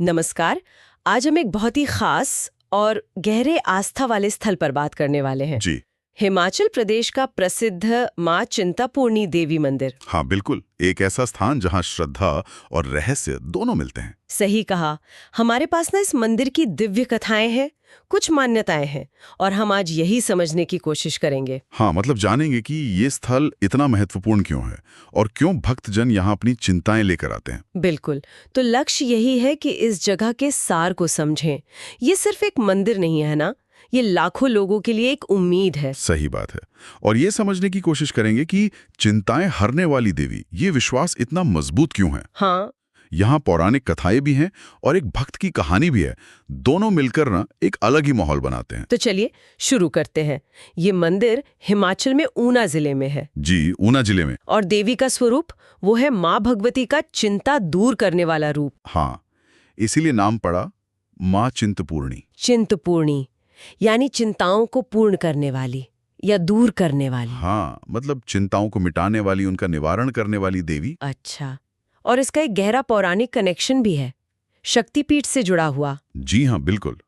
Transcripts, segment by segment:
नमस्कार। आज हम एक बहुत ही खास और गहरे आस्था वाले स्थल पर बात करने वाले हैं। जी हिमाचल प्रदेश का प्रसिद्ध माँ चिंतापूर्णी देवी मंदिर। हाँ, बिल्कुल। एक ऐसा स्थान जहाँ श्रद्धा और रहस्य दोनों मिलते हैं। सही कहा। हमारे पास ना इस मंदिर की दिव्य कथाएं हैं, कुछ मान्यताएं हैं, और हम आज यही समझने की कोशिश करेंगे। हाँ, मतलब जानेंगे कि ये स्थल इतना महत्वपूर्ण क्यों है और क्यों भक्तजन यहाँ अपनी चिंताएं लेकर आते हैं। बिल्कुल। तो लक्ष्य यही है कि इस जगह के सार को समझें। ये सिर्फ एक मंदिर नहीं है ना, ये लाखों लोगों के लिए एक उम्मीद है। सही बात है। और ये समझने की कोशिश करेंगे कि चिंताएं हरने वाली देवी, ये विश्वास इतना मजबूत क्यों है। हाँ, यहाँ पौराणिक कथाएं भी हैं और एक भक्त की कहानी भी है। दोनों मिलकर ना एक अलग ही माहौल बनाते हैं। तो चलिए शुरू करते हैं। ये मंदिर हिमाचल में ऊना जिले में है। जी, ऊना जिले में। और देवी का स्वरूप वो है माँ भगवती का चिंता दूर करने वाला रूप। हाँ, इसीलिए नाम पड़ा माँ चिंतपूर्णी। चिंतपूर्णी यानी चिंताओं को पूर्ण करने वाली या दूर करने वाली। हाँ, मतलब चिंताओं को मिटाने वाली, उनका निवारण करने वाली देवी। अच्छा। और इसका एक गहरा पौराणिक कनेक्शन भी है, शक्तिपीठ से जुड़ा हुआ। जी हाँ, बिल्कुल।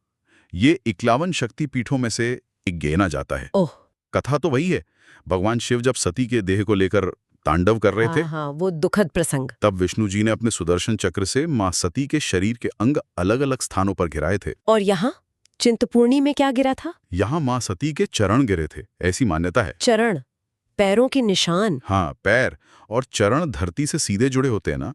ये 51 शक्तिपीठों में से एक गिना जाता है। ओह। कथा तो वही है, भगवान शिव जब सती के देह को लेकर तांडव कर रहे थे, हाँ, वो दुखद प्रसंग। तब विष्णु जी ने अपने सुदर्शन चक्र से माँ सती के शरीर के अंग अलग अलग स्थानों पर गिराए थे। और यहाँ चिंतपूर्णी में क्या गिरा था? यहाँ माँ सती के चरण गिरे थे, ऐसी मान्यता है। चरण, पैरों के निशान। हाँ, पैर और चरण धरती से सीधे जुड़े होते हैं ना,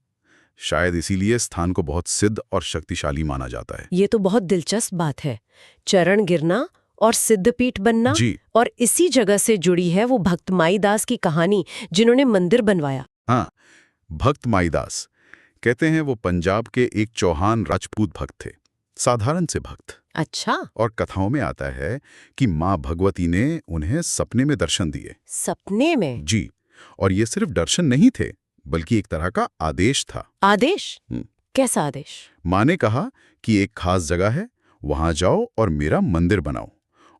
शायद इसीलिए स्थान को बहुत सिद्ध और शक्तिशाली माना जाता है। ये तो बहुत दिलचस्प बात है। चरण गिरना और सिद्धपीठ बनना। जी और इसी जगह से जुड़ी है वो भक्त माईदास की कहानी, जिन्होंने मंदिर बनवाया। हाँ, भक्त माईदास कहते हैं वो पंजाब के एक चौहान राजपूत भक्त थे, साधारण से भक्त। अच्छा। और कथाओं में आता है कि माँ भगवती ने उन्हें सपने में दर्शन दिए। सपने में? जी, और ये सिर्फ दर्शन नहीं थे, बल्कि एक तरह का आदेश था। आदेश? हम्म। कैसा आदेश? माँ ने कहा कि एक खास जगह है, वहां जाओ और मेरा मंदिर बनाओ।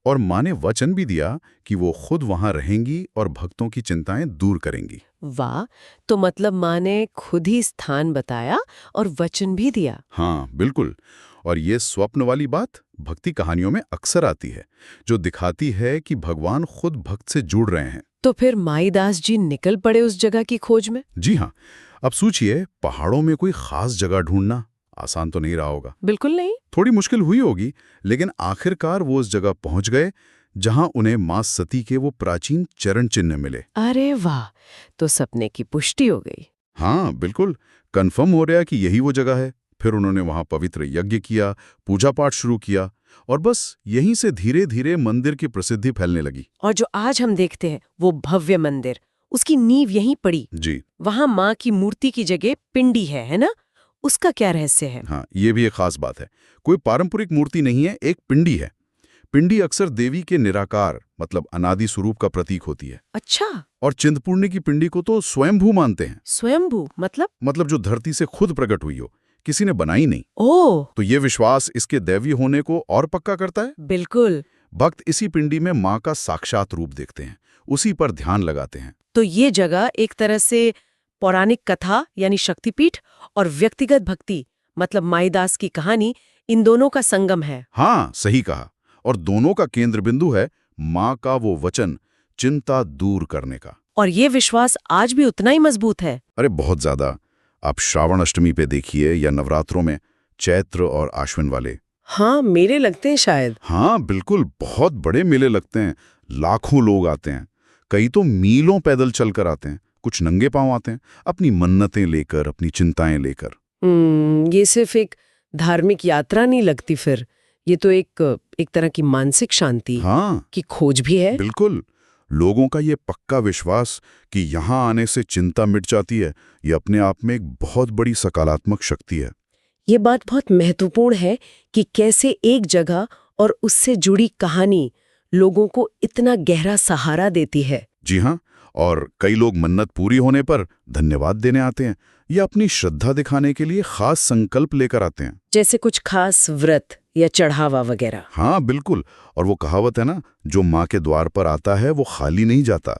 और माँ ने वचन भी दिया कि वो खुद वहां रहेंगी और भक्तों की चिंताएं दूर करेंगी। वाह। तो मतलब माँ ने खुद ही स्थान बताया और वचन भी दिया। हाँ, बिल्कुल। और ये स्वप्न वाली बात भक्ति कहानियों में अक्सर आती है, जो दिखाती है कि भगवान खुद भक्त से जुड़ रहे हैं। तो फिर माईदास जी निकल पड़े उस जगह की खोज में। जी हाँ। अब सोचिए, पहाड़ों में कोई खास जगह ढूंढना आसान तो नहीं रहा होगा। बिल्कुल नहीं। थोड़ी मुश्किल हुई होगी, लेकिन आखिरकार वो उस जगह पहुंच गए जहां उन्हें मां सती के वो प्राचीन चरण चिन्ह मिले। अरे वाह, तो सपने की पुष्टि हो गई। हाँ, बिल्कुल। कंफर्म हो रहा कि यही वो जगह है। फिर उन्होंने वहां पवित्र यज्ञ किया, पूजा पाठ शुरू किया, और बस यहीं से धीरे धीरे मंदिर की प्रसिद्धि फैलने लगी। और जो आज हम देखते हैं वो भव्य मंदिर, उसकी नींव यहीं पड़ी। जी वहां माँ की मूर्ति की जगह पिंडी है ना? उसका क्या रहस्य है? हाँ, ये भी एक खास बात है। कोई पारंपरिक मूर्ति नहीं है, एक पिंडी है। पिंडी अक्सर देवी के निराकार मतलब अनादि स्वरूप का प्रतीक होती है। अच्छा। और चिंतपूर्णी की पिंडी को तो स्वयंभू मानते हैं। स्वयंभू मतलब जो धरती से खुद प्रकट हुई हो, किसी ने बनाई नहीं। ओह। तो ये विश्वास इसके दैवीय होने को और पक्का करता है। बिल्कुल। भक्त इसी पिंडी में माँ का साक्षात रूप देखते हैं, उसी पर ध्यान लगाते हैं। तो ये जगह एक तरह से पौराणिक कथा यानी शक्तिपीठ और व्यक्तिगत भक्ति मतलब माईदास की कहानी, इन दोनों का संगम है। हाँ, सही कहा। और दोनों का केंद्र बिंदु है माँ का वो वचन, चिंता दूर करने का। और ये विश्वास आज भी उतना ही मजबूत है। अरे बहुत ज्यादा। आप श्रावण अष्टमी पे देखिए या नवरात्रों में चैत्र और आश्विन वाले। हाँ, मेले लगते हैं शायद। हाँ, बिल्कुल। बहुत बड़े मेले लगते हैं, लाखों लोग आते हैं। कई तो मीलों पैदल चलकर आते हैं, कुछ नंगे पांव आते हैं, अपनी मन्नतें लेकर, अपनी चिंताएं लेकर। ये सिर्फ एक धार्मिक यात्रा नहीं लगती फिर, ये तो एक तरह की मानसिक शांति हाँ, की खोज भी है। बिल्कुल। लोगों का ये पक्का विश्वास कि यहाँ आने से चिंता मिट जाती है, ये अपने आप में एक बहुत बड़ी सकारात्मक शक्ति है। ये बात बहुत महत्वपूर्ण है कि कैसे एक जगह और उससे जुड़ी कहानी लोगों को इतना गहरा सहारा देती है। जी हाँ। और कई लोग मन्नत पूरी होने पर धन्यवाद देने आते हैं या अपनी श्रद्धा दिखाने के लिए खास संकल्प लेकर आते हैं, जैसे कुछ खास व्रत या चढ़ावा वगैरह। हाँ, बिल्कुल। और वो कहावत है ना, जो माँ के द्वार पर आता है वो खाली नहीं जाता।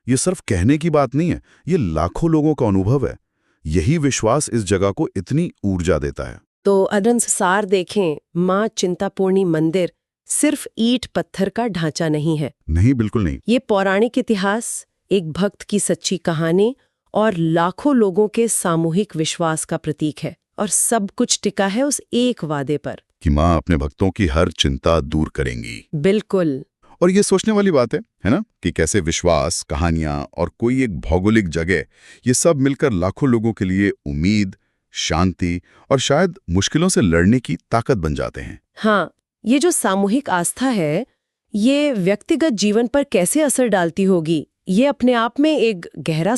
ये सिर्फ कहने की बात नहीं है, ये लाखों लोगों का अनुभव है। यही विश्वास इस जगह को इतनी ऊर्जा देता है। तो अदंससार देखें, माँ चिंतापूर्णी मंदिर सिर्फ ईंट पत्थर का ढांचा नहीं है। नहीं, बिल्कुल नहीं। ये पौराणिक इतिहास, एक भक्त की सच्ची कहानी और लाखों लोगों के सामूहिक विश्वास का प्रतीक है। और सब कुछ टिका है उस एक वादे पर कि माँ अपने भक्तों की हर चिंता दूर करेंगी। बिल्कुल। और ये सोचने वाली बात है ना, कि कैसे विश्वास, कहानियां और कोई एक भौगोलिक जगह, ये सब मिलकर लाखों लोगों के लिए उम्मीद, शांति और शायद मुश्किलों से लड़ने की ताकत बन जाते हैं। हाँ, ये जो सामूहिक आस्था है, ये व्यक्तिगत जीवन पर कैसे असर डालती होगी, ये अपने आप में एक गहरा